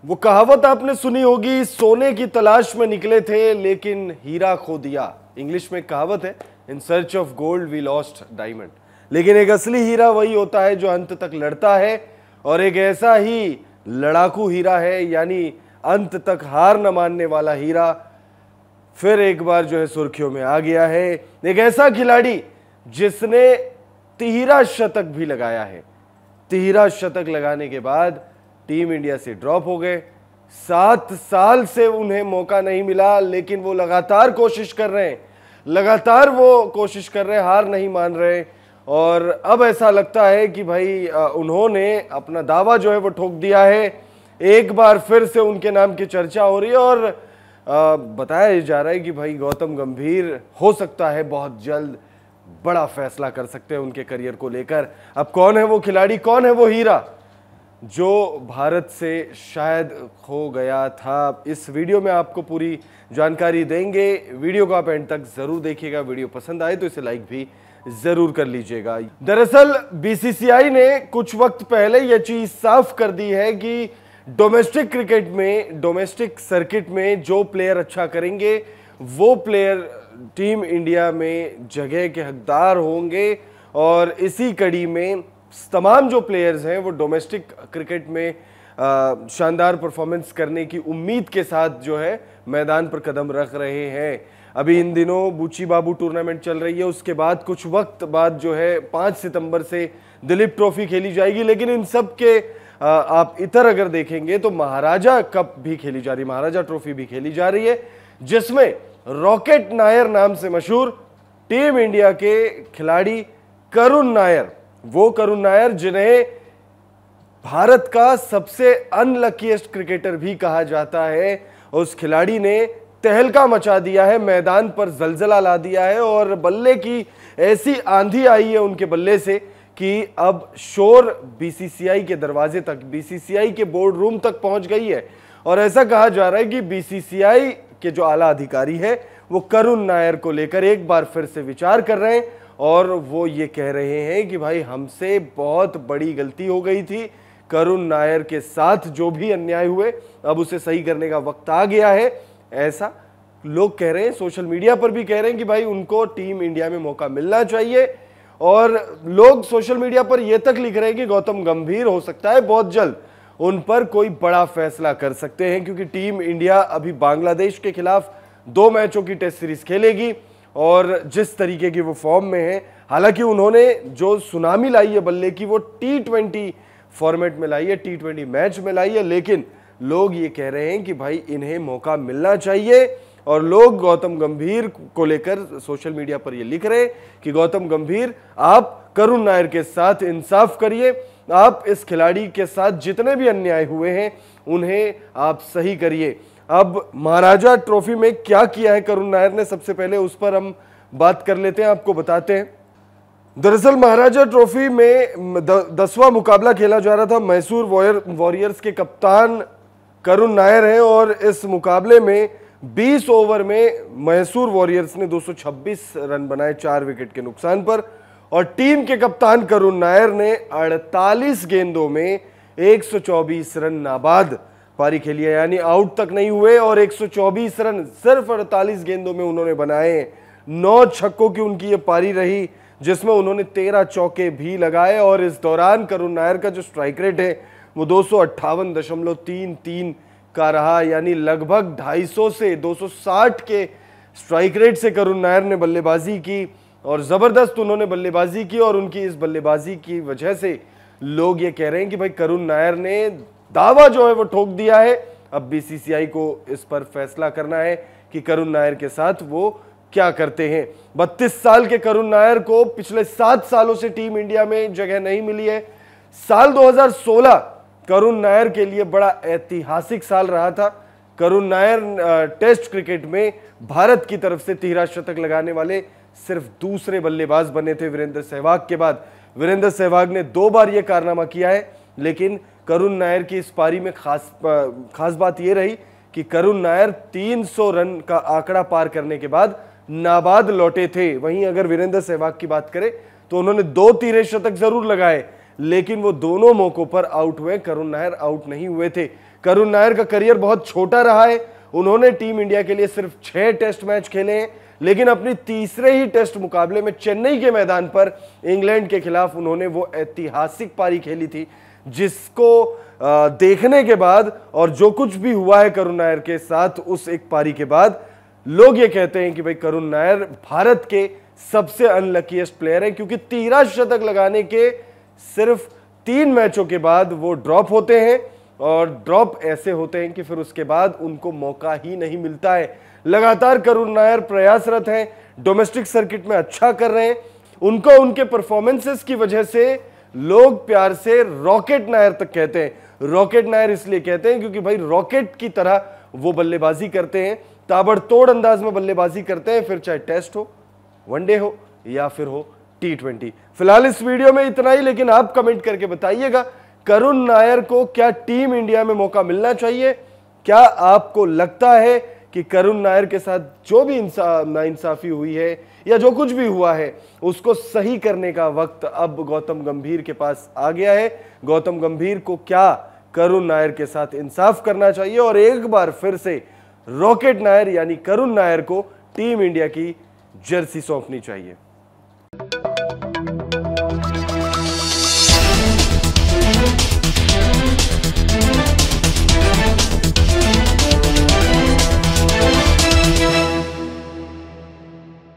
वो कहावत आपने सुनी होगी, सोने की तलाश में निकले थे लेकिन हीरा खो दिया। इंग्लिश में कहावत है, in search of gold we lost diamond. लेकिन एक असली हीरा वही होता है जो अंत तक लड़ता है, और एक ऐसा ही लड़ाकू हीरा है, यानी अंत तक हार न मानने वाला हीरा फिर एक बार जो है सुर्खियों में आ गया है। एक ऐसा खिलाड़ी जिसने तिहरा शतक भी लगाया है। तिहरा शतक लगाने के बाद टीम इंडिया से ड्रॉप हो गए। 7 साल से उन्हें मौका नहीं मिला, लेकिन वो लगातार कोशिश कर रहे हैं, लगातार वो कोशिश कर रहे हैं, हार नहीं मान रहे। और अब ऐसा लगता है कि भाई उन्होंने अपना दावा जो है वो ठोक दिया है। एक बार फिर से उनके नाम की चर्चा हो रही है और बताया जा रहा है कि भाई गौतम गंभीर हो सकता है बहुत जल्द बड़ा फैसला कर सकते हैं उनके करियर को लेकर। अब कौन है वो खिलाड़ी, कौन है वो हीरा जो भारत से शायद खो गया था, इस वीडियो में आपको पूरी जानकारी देंगे। वीडियो को आप एंड तक जरूर देखिएगा। वीडियो पसंद आए तो इसे लाइक भी जरूर कर लीजिएगा। दरअसल बीसीसीआई ने कुछ वक्त पहले यह चीज साफ कर दी है कि डोमेस्टिक क्रिकेट में, डोमेस्टिक सर्किट में जो प्लेयर अच्छा करेंगे वो प्लेयर टीम इंडिया में जगह के हकदार होंगे। और इसी कड़ी में तमाम जो प्लेयर्स हैं वो डोमेस्टिक क्रिकेट में शानदार परफॉर्मेंस करने की उम्मीद के साथ जो है मैदान पर कदम रख रहे हैं। अभी इन दिनों बूची बाबू टूर्नामेंट चल रही है, उसके बाद कुछ वक्त बाद जो है 5 सितंबर से दिलीप ट्रॉफी खेली जाएगी। लेकिन इन सब के आप इधर अगर देखेंगे तो महाराजा कप भी खेली जा रही है, महाराजा ट्रॉफी भी खेली जा रही है, जिसमें रॉकेट नायर नाम से मशहूर टीम इंडिया के खिलाड़ी करुण नायर, वो करुण नायर जिन्हें भारत का सबसे अनलकीएस्ट क्रिकेटर भी कहा जाता है, उस खिलाड़ी ने तहलका मचा दिया है, मैदान पर जलजला ला दिया है। और बल्ले की ऐसी आंधी आई है उनके बल्ले से कि अब शोर बीसीसीआई के दरवाजे तक, बीसीसीआई के बोर्ड रूम तक पहुंच गई है। और ऐसा कहा जा रहा है कि बीसीसीआई के जो आला अधिकारी है वो करुण नायर को लेकर एक बार फिर से विचार कर रहे हैं, और वो ये कह रहे हैं कि भाई हमसे बहुत बड़ी गलती हो गई थी, करुण नायर के साथ जो भी अन्याय हुए अब उसे सही करने का वक्त आ गया है। ऐसा लोग कह रहे हैं, सोशल मीडिया पर भी कह रहे हैं कि भाई उनको टीम इंडिया में मौका मिलना चाहिए। और लोग सोशल मीडिया पर यह तक लिख रहे हैं कि गौतम गंभीर हो सकता है बहुत जल्द उन पर कोई बड़ा फैसला कर सकते हैं, क्योंकि टीम इंडिया अभी बांग्लादेश के खिलाफ 2 मैचों की टेस्ट सीरीज खेलेगी। और जिस तरीके की वो फॉर्म में है, हालांकि उन्होंने जो सुनामी लाई है बल्ले की वो T20 फॉर्मेट में लाई है, T20 मैच में लाई है, लेकिन लोग ये कह रहे हैं कि भाई इन्हें मौका मिलना चाहिए। और लोग गौतम गंभीर को लेकर सोशल मीडिया पर ये लिख रहे हैं कि गौतम गंभीर आप करुण नायर के साथ इंसाफ करिए, आप इस खिलाड़ी के साथ जितने भी अन्याय हुए हैं उन्हें आप सही करिए। अब महाराजा ट्रॉफी में क्या किया है करुण नायर ने, सबसे पहले उस पर हम बात कर लेते हैं, आपको बताते हैं। दरअसल महाराजा ट्रॉफी में 10वां मुकाबला खेला जा रहा था। मैसूर वॉरियर्स के कप्तान करुण नायर हैं और इस मुकाबले में 20 ओवर में मैसूर वॉरियर्स ने 226 रन बनाए 4 विकेट के नुकसान पर, और टीम के कप्तान करुण नायर ने 48 गेंदों में 124 रन नाबाद पारी खेली है, यानी आउट तक नहीं हुए। और 124 रन सिर्फ 48 गेंदों में उन्होंने बनाए। 9 छक्कों की उनकी ये पारी रही, जिसमें उन्होंने 13 चौके भी लगाए। और इस दौरान करुण नायर का जो स्ट्राइक रेट है वो 258.33 का रहा, यानी लगभग 250 से 260 के स्ट्राइक रेट से करुण नायर ने बल्लेबाजी की, और जबरदस्त उन्होंने बल्लेबाजी की। और उनकी इस बल्लेबाजी की वजह से लोग ये कह रहे हैं कि भाई करुण नायर ने दावा जो है वो ठोक दिया है। अब बीसीसीआई को इस पर फैसला करना है कि करुण नायर के साथ वो क्या करते हैं। 32 साल के करुण नायर को पिछले 7 सालों से टीम इंडिया में जगह नहीं मिली है। साल 2016 करुण नायर के लिए बड़ा ऐतिहासिक साल रहा था। करुण नायर टेस्ट क्रिकेट में भारत की तरफ से तिहरा शतक लगाने वाले सिर्फ दूसरे बल्लेबाज बने थे वीरेंद्र सहवाग के बाद। वीरेंद्र सहवाग ने 2 बार यह कारनामा किया है, लेकिन करुण नायर की इस पारी में खास बात यह रही कि करुण नायर 300 रन का आंकड़ा पार करने के बाद नाबाद लौटे थे। वहीं अगर वीरेंद्र सहवाग की बात करें तो उन्होंने 2 तिहरे शतक जरूर लगाए, लेकिन वो दोनों मौकों पर आउट हुए, करुण नायर आउट नहीं हुए थे। करुण नायर का करियर बहुत छोटा रहा है। उन्होंने टीम इंडिया के लिए सिर्फ 6 टेस्ट मैच खेले हैं, लेकिन अपनी तीसरे ही टेस्ट मुकाबले में चेन्नई के मैदान पर इंग्लैंड के खिलाफ उन्होंने वो ऐतिहासिक पारी खेली थी, जिसको देखने के बाद और जो कुछ भी हुआ है करुण नायर के साथ उस एक पारी के बाद, लोग ये कहते हैं कि भाई करुण नायर भारत के सबसे अनलकीएस्ट प्लेयर हैं, क्योंकि 13 शतक लगाने के सिर्फ 3 मैचों के बाद वो ड्रॉप होते हैं, और ड्रॉप ऐसे होते हैं कि फिर उसके बाद उनको मौका ही नहीं मिलता है। लगातार करुण नायर प्रयासरत हैं, डोमेस्टिक सर्किट में अच्छा कर रहे हैं। उनको उनके परफॉर्मेंसेस की वजह से लोग प्यार से रॉकेट नायर तक कहते हैं। रॉकेट नायर इसलिए कहते हैं क्योंकि भाई रॉकेट की तरह वो बल्लेबाजी करते हैं, ताबड़तोड़ अंदाज में बल्लेबाजी करते हैं, फिर चाहे टेस्ट हो, वनडे हो या फिर हो T20। फिलहाल इस वीडियो में इतना ही, लेकिन आप कमेंट करके बताइएगा करुण नायर को क्या टीम इंडिया में मौका मिलना चाहिए? क्या आपको लगता है कि करुण नायर के साथ जो भी नाइंसाफी हुई है या जो कुछ भी हुआ है उसको सही करने का वक्त अब गौतम गंभीर के पास आ गया है? गौतम गंभीर को क्या करुण नायर के साथ इंसाफ करना चाहिए और एक बार फिर से रॉकेट नायर यानी करुण नायर को टीम इंडिया की जर्सी सौंपनी चाहिए?